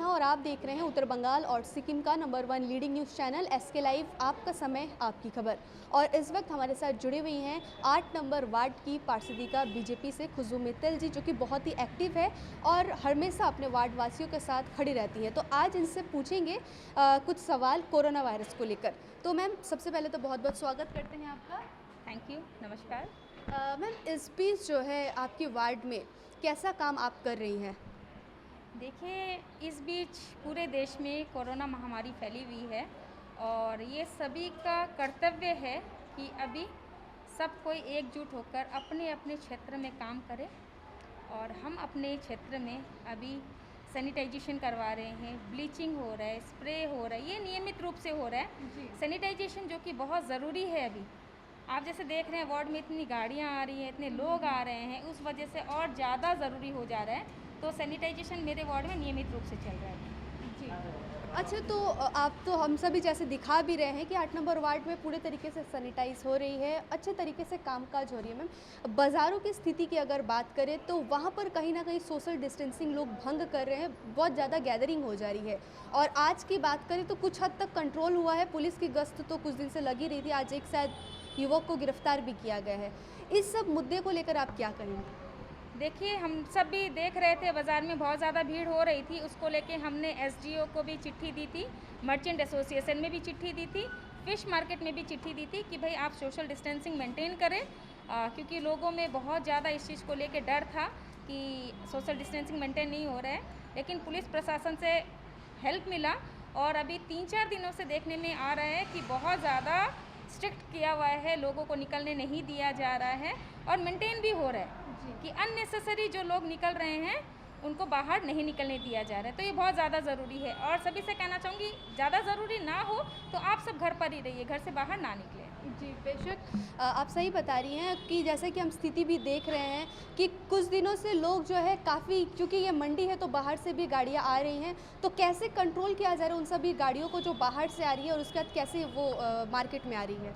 और आप देख रहे हैं उत्तर बंगाल और सिक्किम का number 1 leading news channel SK live. आपका समय आपकी खबर। और इस वक्त हमारे साथ जुड़ी हुई हैं 8 नंबर वार्ड की पार्षदिका बीजेपी से खुशबू मित्तल जी, जो कि बहुत ही एक्टिव है और हमेशा अपने वार्ड वासियों के साथ खड़ी रहती हैं। तो आज इनसे पूछेंगे कुछ सवाल कोरोना वायरस को लेकर। तो मैम, सबसे पहले तो बहुत बहुत स्वागत करते हैं आपका। थैंक यू, नमस्कार। मैम, इस बीच जो है आपके वार्ड में कैसा काम आप कर रही हैं? देखिए, इस बीच पूरे देश में कोरोना महामारी फैली हुई है और ये सभी का कर्तव्य है कि अभी सब कोई एकजुट होकर अपने अपने क्षेत्र में काम करे। और हम अपने क्षेत्र में अभी सैनिटाइजेशन करवा रहे हैं, ब्लीचिंग हो रहा है, स्प्रे हो रहा है, ये नियमित रूप से हो रहा है। जी। सैनिटाइजेशन जो कि बहुत ज़रूरी है अभी। आप जैसे देख रहे हैं वार्ड में इतनी गाड़ियाँ आ रही हैं, इतने लोग आ रहे हैं, उस वजह से और ज़्यादा ज़रूरी हो जा रहा है। तो सैनिटाइजेशन मेरे वार्ड में नियमित रूप से चल रहा है। जी। अच्छा, तो आप तो हम सभी जैसे दिखा भी रहे हैं कि 8 नंबर वार्ड में पूरे तरीके से सैनिटाइज़ हो रही है, अच्छे तरीके से कामकाज हो रही है। मैम, बाज़ारों की स्थिति की अगर बात करें तो वहाँ पर कहीं न कहीं सोशल डिस्टेंसिंग लोग भंग कर रहे हैं, बहुत ज़्यादा गैदरिंग हो जा रही है। और आज की बात करें तो कुछ हद तक कंट्रोल हुआ है, पुलिस की गश्त तो कुछ दिन से लगी रही थी, आज एक शायद युवक को गिरफ्तार भी किया गया है। इस सब मुद्दे को लेकर आप क्या कहेंगे? देखिए, हम सब भी देख रहे थे बाज़ार में बहुत ज़्यादा भीड़ हो रही थी, उसको लेके हमने SDO को भी चिट्ठी दी थी, मर्चेंट एसोसिएशन में भी चिट्ठी दी थी, फ़िश मार्केट में भी चिट्ठी दी थी कि भाई आप सोशल डिस्टेंसिंग मेंटेन करें। क्योंकि लोगों में बहुत ज़्यादा इस चीज़ को लेके डर था कि सोशल डिस्टेंसिंग मेंटेन नहीं हो रहा है। लेकिन पुलिस प्रशासन से हेल्प मिला और अभी 3-4 दिनों से देखने में आ रहा है कि बहुत ज़्यादा स्ट्रिक्ट किया हुआ है, लोगों को निकलने नहीं दिया जा रहा है और मेंटेन भी हो रहा है कि अननेसेसरी जो लोग निकल रहे हैं उनको बाहर नहीं निकलने दिया जा रहा है। तो ये बहुत ज़्यादा ज़रूरी है और सभी से कहना चाहूँगी, ज़्यादा ज़रूरी ना हो तो आप सब घर पर ही रहिए, घर से बाहर ना निकलें। जी, बेशक आप सही बता रही हैं कि जैसे कि हम स्थिति भी देख रहे हैं कि कुछ दिनों से लोग जो है काफ़ी, क्योंकि ये मंडी है तो बाहर से भी गाड़ियाँ आ रही हैं, तो कैसे कंट्रोल किया जा रहा है उन सभी गाड़ियों को जो बाहर से आ रही है और उसके बाद कैसे वो मार्केट में आ रही है?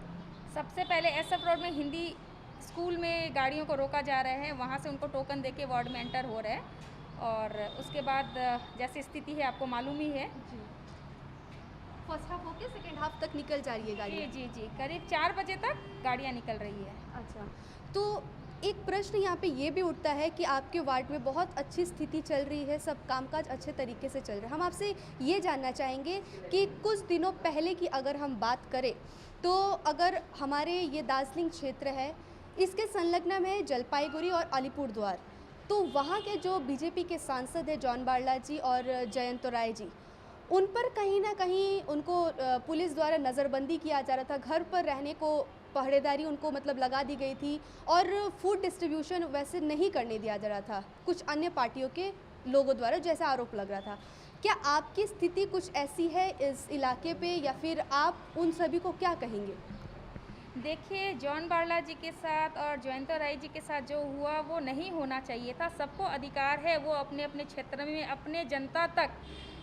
सबसे पहले SF रोड में हिंदी स्कूल में गाड़ियों को रोका जा रहा है, वहाँ से उनको टोकन देके वार्ड में एंटर हो रहा है। और उसके बाद जैसी स्थिति है आपको मालूम ही है। जी। फर्स्ट हाफ होके सेकंड हाफ तक निकल जा रही है गाड़ियाँ? जी, जी, जी, करीब 4 बजे तक गाड़ियाँ निकल रही है। अच्छा, तो एक प्रश्न यहाँ पे ये भी उठता है कि आपके वार्ड में बहुत अच्छी स्थिति चल रही है, सब कामकाज अच्छे तरीके से चल रहा है। हम आपसे ये जानना चाहेंगे कि कुछ दिनों पहले की अगर हम बात करें, तो अगर हमारे ये दार्जिलिंग क्षेत्र है, इसके संलग्न है जलपाईगुड़ी और अलीपुरद्वार, तो वहाँ के जो बीजेपी के सांसद हैं जॉन बारला जी और जयंत राय जी, उन पर कहीं न कहीं उनको पुलिस द्वारा नज़रबंदी किया जा रहा था, घर पर रहने को पहरेदारी उनको मतलब लगा दी गई थी और फूड डिस्ट्रीब्यूशन वैसे नहीं करने दिया जा रहा था, कुछ अन्य पार्टियों के लोगों द्वारा, जैसा आरोप लग रहा था। क्या आपकी स्थिति कुछ ऐसी है इस इलाके पे, या फिर आप उन सभी को क्या कहेंगे? देखिए, जॉन बारला जी के साथ और जयंत राय जी के साथ जो हुआ वो नहीं होना चाहिए था। सबको अधिकार है वो अपने अपने क्षेत्र में अपने जनता तक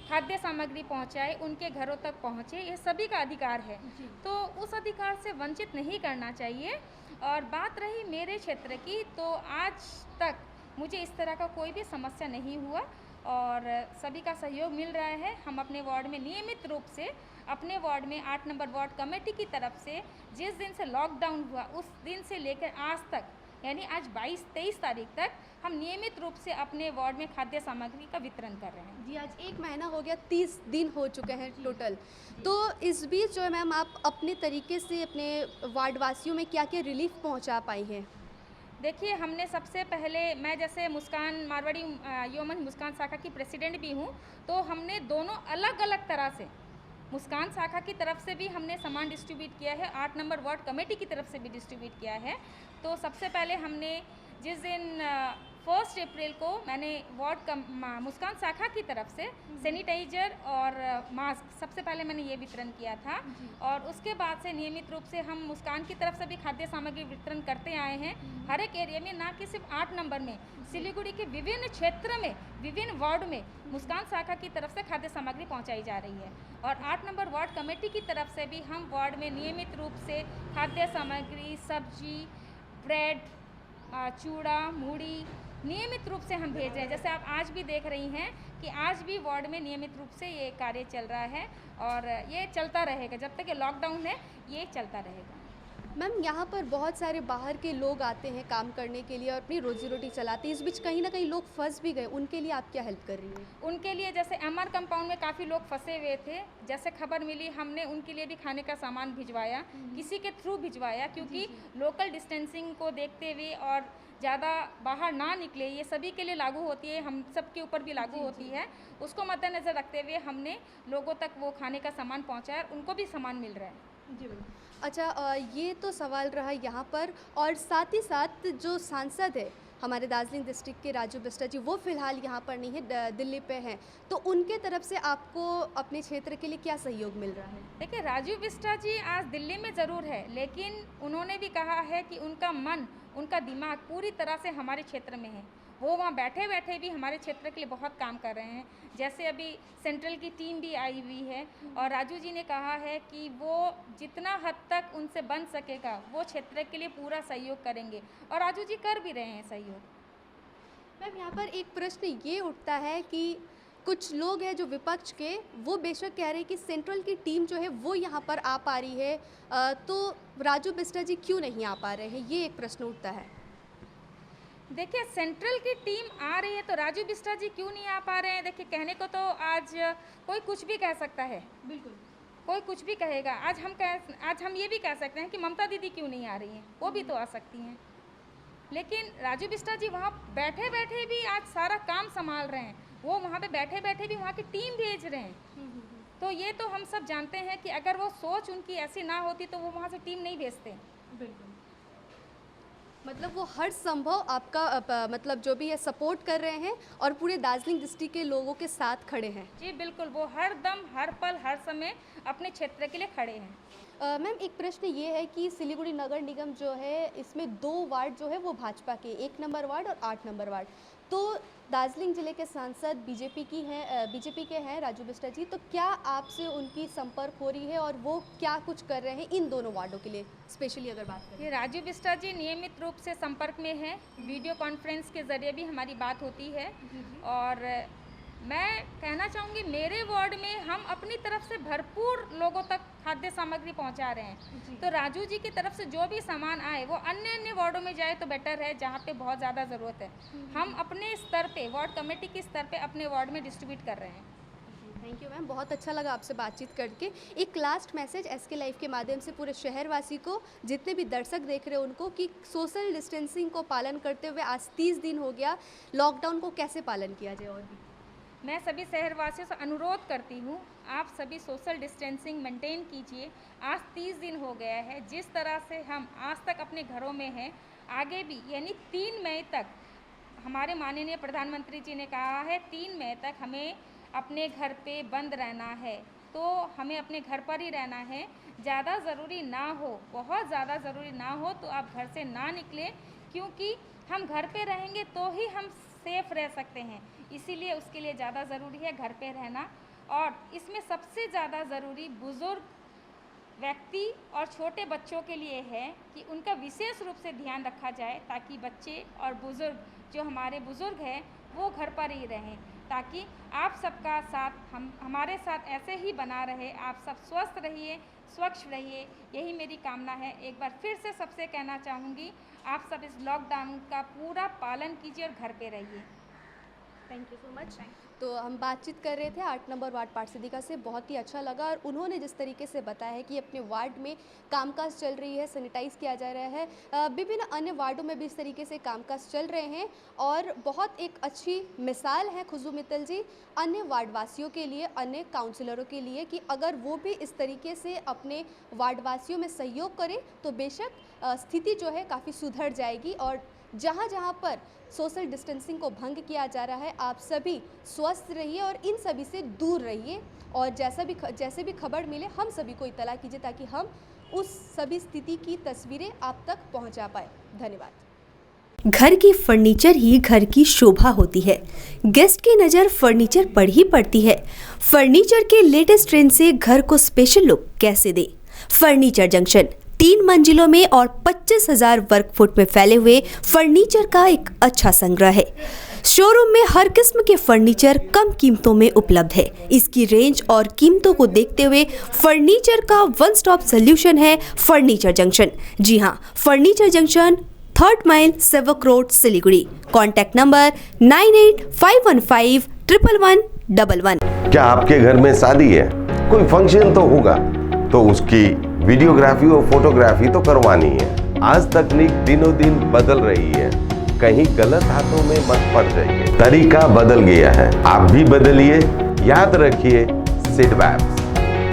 खाद्य सामग्री पहुंचाए, उनके घरों तक पहुंचे, ये सभी का अधिकार है। तो उस अधिकार से वंचित नहीं करना चाहिए। और बात रही मेरे क्षेत्र की, तो आज तक मुझे इस तरह का कोई भी समस्या नहीं हुआ और सभी का सहयोग मिल रहा है। हम अपने वार्ड में नियमित रूप से अपने वार्ड में 8 नंबर वार्ड कमेटी की तरफ से जिस दिन से लॉकडाउन हुआ उस दिन से लेकर आज तक, यानी आज 22-23 तारीख तक हम नियमित रूप से अपने वार्ड में खाद्य सामग्री का वितरण कर रहे हैं। जी, आज 1 महीना हो गया, 30 दिन हो चुके हैं टोटल। तो इस बीच जो है मैम, आप अपने तरीके से अपने वार्डवासियों में क्या-क्या रिलीफ़ पहुँचा पाई हैं? देखिए, हमने सबसे पहले, मैं जैसे मुस्कान मारवाड़ी यौमन मुस्कान शाखा की प्रेसिडेंट भी हूँ, तो हमने दोनों अलग-अलग तरह से, मुस्कान शाखा की तरफ से भी हमने सामान डिस्ट्रीब्यूट किया है, 8 नंबर वार्ड कमेटी की तरफ से भी डिस्ट्रीब्यूट किया है। तो सबसे पहले हमने जिस दिन 1 अप्रैल को मैंने मुस्कान शाखा की तरफ से सैनिटाइज़र और मास्क सबसे पहले मैंने ये वितरण किया था। और उसके बाद से नियमित रूप से हम मुस्कान की तरफ से भी खाद्य सामग्री वितरण करते आए हैं हर एक एरिया में, ना कि सिर्फ 8 नंबर में, सिलीगुड़ी के विभिन्न क्षेत्र में, विभिन्न वार्ड में मुस्कान शाखा की तरफ से खाद्य सामग्री पहुंचाई जा रही है। और 8 नंबर वार्ड कमेटी की तरफ से भी हम वार्ड में नियमित रूप से खाद्य सामग्री, सब्जी, ब्रेड, चूड़ा, मूढ़ी, नियमित रूप से हम भेज रहे हैं। जैसे आप आज भी देख रही हैं कि आज भी वार्ड में नियमित रूप से ये कार्य चल रहा है और ये चलता रहेगा जब तक ये लॉकडाउन है, ये चलता रहेगा। मैम, यहाँ पर बहुत सारे बाहर के लोग आते हैं काम करने के लिए और अपनी रोजी रोटी चलाते हैं। इस बीच कहीं ना कहीं लोग फंस भी गए, उनके लिए आप क्या हेल्प कर रही हैं? उनके लिए जैसे एमआर कंपाउंड में काफ़ी लोग फंसे हुए थे, जैसे खबर मिली हमने उनके लिए भी खाने का सामान भिजवाया, किसी के थ्रू भिजवाया, क्योंकि लोकल डिस्टेंसिंग को देखते हुए और ज़्यादा बाहर ना निकले, ये सभी के लिए लागू होती है, हम सब के ऊपर भी लागू होती है। उसको मद्देनज़र रखते हुए हमने लोगों तक वो खाने का सामान पहुँचाया और उनको भी सामान मिल रहा है। जी मैम। अच्छा, ये तो सवाल रहा यहाँ पर, और साथ ही साथ जो सांसद है हमारे दार्जिलिंग डिस्ट्रिक्ट के राजू बिष्टा जी, वो फ़िलहाल यहाँ पर नहीं है, दिल्ली पे हैं, तो उनके तरफ से आपको अपने क्षेत्र के लिए क्या सहयोग मिल रहा है? देखिए, राजू बिष्टा जी आज दिल्ली में ज़रूर है, लेकिन उन्होंने भी कहा है कि उनका मन, उनका दिमाग पूरी तरह से हमारे क्षेत्र में है। वो वहाँ बैठे बैठे भी हमारे क्षेत्र के लिए बहुत काम कर रहे हैं। जैसे अभी सेंट्रल की टीम भी आई हुई है और राजू जी ने कहा है कि वो जितना हद तक उनसे बन सकेगा वो क्षेत्र के लिए पूरा सहयोग करेंगे और राजू जी कर भी रहे हैं सहयोग। मैम, यहाँ पर एक प्रश्न ये उठता है कि कुछ लोग हैं जो विपक्ष के, वो बेशक कह रहे हैं कि सेंट्रल की टीम जो है वो यहाँ पर आ पा रही है, तो राजू बिष्टा जी क्यों नहीं आ पा रहे हैं, ये एक प्रश्न उठता है। देखिए, सेंट्रल की टीम आ रही है तो राजू बिष्टा जी क्यों नहीं आ पा रहे हैं? देखिए, कहने को तो आज कोई कुछ भी कह सकता है, बिल्कुल कोई कुछ भी कहेगा। आज हम ये भी कह सकते हैं कि ममता दीदी क्यों नहीं आ रही हैं, वो भी तो आ सकती हैं। लेकिन राजू बिष्टा जी वहाँ बैठे बैठे भी आज सारा काम संभाल रहे हैं, वो वहाँ पे बैठे बैठे भी वहाँ की टीम भेज रहे हैं। तो ये तो हम सब जानते हैं कि अगर वो सोच उनकी ऐसी ना होती तो वो वहाँ से टीम नहीं भेजते। बिल्कुल, मतलब वो हर संभव आपका मतलब जो भी है सपोर्ट कर रहे हैं और पूरे दार्जिलिंग डिस्ट्रिक्ट के लोगों के साथ खड़े हैं। जी बिल्कुल, वो हर दम, हर पल, हर समय अपने क्षेत्र के लिए खड़े हैं। मैम, एक प्रश्न ये है कि सिलीगुड़ी नगर निगम जो है, इसमें 2 वार्ड जो है वो भाजपा के, 1 नंबर वार्ड और 8 नंबर वार्ड, तो दार्जिलिंग ज़िले के सांसद बीजेपी के हैं राजू बिष्टा जी, तो क्या आपसे उनकी संपर्क हो रही है और वो क्या कुछ कर रहे हैं इन दोनों वार्डों के लिए स्पेशली अगर बात करें? ये राजू बिष्टा जी नियमित रूप से संपर्क में हैं, वीडियो कॉन्फ्रेंस के ज़रिए भी हमारी बात होती है। और मैं कहना चाहूँगी, मेरे वार्ड में हम अपनी तरफ से भरपूर लोगों तक खाद्य सामग्री पहुंचा रहे हैं। तो राजू जी की तरफ से जो भी सामान आए वो अन्य वार्डों में जाए तो बेटर है, जहाँ पे बहुत ज़्यादा ज़रूरत है। हम अपने स्तर पे, वार्ड कमेटी के स्तर पे अपने वार्ड में डिस्ट्रीब्यूट कर रहे हैं। थैंक यू मैम, बहुत अच्छा लगा आपसे बातचीत करके। एक लास्ट मैसेज SK लाइव के माध्यम से पूरे शहरवासी को, जितने भी दर्शक देख रहे हैं उनको, कि सोशल डिस्टेंसिंग को पालन करते हुए आज 30 दिन हो गया, लॉकडाउन को कैसे पालन किया जाए? और भी मैं सभी शहरवासियों से अनुरोध करती हूँ, आप सभी सोशल डिस्टेंसिंग मेंटेन कीजिए। आज 30 दिन हो गया है, जिस तरह से हम आज तक अपने घरों में हैं, आगे भी यानी 3 मई तक हमारे माननीय प्रधानमंत्री जी ने कहा है 3 मई तक हमें अपने घर पे बंद रहना है, तो हमें अपने घर पर ही रहना है। ज़्यादा ज़रूरी ना हो, बहुत ज़्यादा ज़रूरी ना हो तो आप घर से ना निकलें, क्योंकि हम घर पे रहेंगे तो ही हम सेफ़ रह सकते हैं। इसीलिए उसके लिए ज़्यादा ज़रूरी है घर पे रहना। और इसमें सबसे ज़्यादा ज़रूरी बुज़ुर्ग व्यक्ति और छोटे बच्चों के लिए है कि उनका विशेष रूप से ध्यान रखा जाए, ताकि बच्चे और बुज़ुर्ग, जो हमारे बुज़ुर्ग हैं, वो घर पर ही रहें, ताकि आप सबका साथ हमारे साथ ऐसे ही बना रहे। आप सब स्वस्थ रहिए, स्वच्छ रहिए, यही मेरी कामना है। एक बार फिर से सबसे कहना चाहूँगी, आप सब इस लॉकडाउन का पूरा पालन कीजिए और घर पे रहिए। Thank you so much. तो हम बातचीत कर रहे थे 8 नंबर वार्ड पारसिद्धिका से, बहुत ही अच्छा लगा। और उन्होंने जिस तरीके से बताया है कि अपने वार्ड में कामकाज चल रही है, सैनिटाइज़ किया जा रहा है, विभिन्न अन्य वार्डों में भी इस तरीके से कामकाज चल रहे हैं और बहुत एक अच्छी मिसाल है खुशबू मित्तल जी अन्य वार्डवासियों के लिए, अन्य काउंसलरों के लिए, कि अगर वो भी इस तरीके से अपने वार्डवासियों में सहयोग करें तो बेशक स्थिति जो है काफ़ी सुधर जाएगी। और जहाँ जहाँ पर सोशल डिस्टेंसिंग को भंग किया जा रहा है, आप सभी स्वस्थ रहिए और इन सभी से दूर रहिए। और जैसे भी खबर मिले हम सभी को इत्तला कीजिए, ताकि हम उस सभी स्थिति की तस्वीरें आप तक पहुंचा पाए। धन्यवाद। घर की फर्नीचर ही घर की शोभा होती है। गेस्ट की नज़र फर्नीचर पर ही पड़ती है। फर्नीचर के लेटेस्ट ट्रेंड से घर को स्पेशल लुक कैसे दे? फर्नीचर जंक्शन, 3 मंजिलों में और 25,000 वर्ग फुट में फैले हुए फर्नीचर का एक अच्छा संग्रह है। शोरूम में हर किस्म के फर्नीचर कम कीमतों में उपलब्ध है। इसकी रेंज और कीमतों को देखते हुए फर्नीचर का वन स्टॉप सोल्यूशन है फर्नीचर जंक्शन। जी हाँ, furniture junction, 3rd mile, Sevoke road, Siliguri. Contact number 9851511111। क्या आपके घर में शादी है, कोई फंक्शन तो होगा, तो उसकी वीडियोग्राफी और फोटोग्राफी तो करवानी है। आज तकनीक दिनों दिन बदल रही है, कहीं गलत हाथों में मत पड़ जाइए। तरीका बदल गया है, आप भी बदलिए। याद रखिए,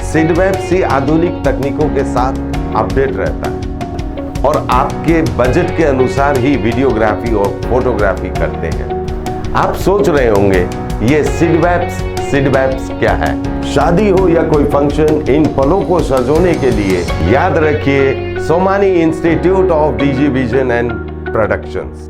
सिडवैप्स ही आधुनिक तकनीकों के साथ अपडेट रहता है और आपके बजट के अनुसार ही वीडियोग्राफी और फोटोग्राफी करते हैं। आप सोच रहे होंगे ये सिडवैप्स क्या है? शादी हो या कोई फंक्शन, इन पलों को सजोने के लिए याद रखिए Somani institute of digi vision and productions.